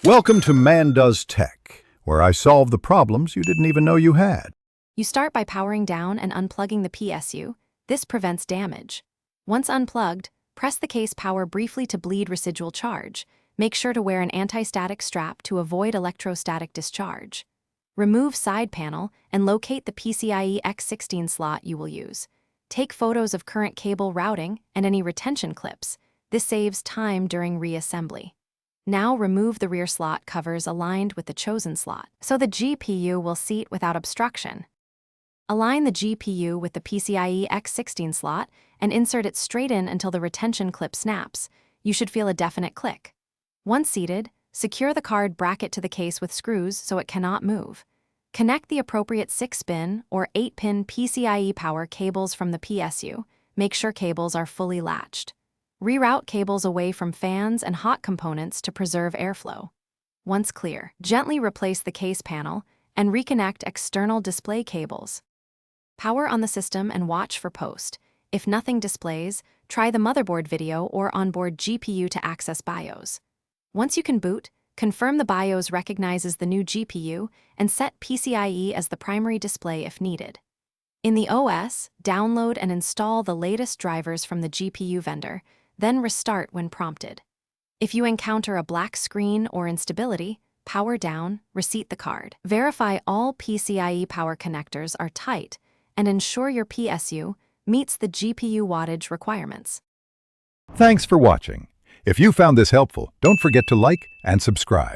Welcome to Man Does Tech, where I solve the problems you didn't even know you had. You start by powering down and unplugging the PSU. This prevents damage. Once unplugged, press the case power briefly to bleed residual charge. Make sure to wear an anti-static strap to avoid electrostatic discharge. Remove side panel and locate the PCIe X16 slot you will use. Take photos of current cable routing and any retention clips. This saves time during reassembly. Now remove the rear slot covers aligned with the chosen slot, so the GPU will seat without obstruction. Align the GPU with the PCIe X16 slot and insert it straight in until the retention clip snaps. You should feel a definite click. Once seated, secure the card bracket to the case with screws so it cannot move. Connect the appropriate 6-pin or 8-pin PCIe power cables from the PSU. Make sure cables are fully latched. Reroute cables away from fans and hot components to preserve airflow. Once clear, gently replace the case panel and reconnect external display cables. Power on the system and watch for post. If nothing displays, try the motherboard video or onboard GPU to access BIOS. Once you can boot, confirm the BIOS recognizes the new GPU and set PCIe as the primary display if needed. In the OS, download and install the latest drivers from the GPU vendor, then restart when prompted. If you encounter a black screen or instability, power down, reseat the card. Verify all PCIe power connectors are tight and ensure your PSU meets the GPU wattage requirements. Thanks for watching. If you found this helpful, don't forget to like and subscribe.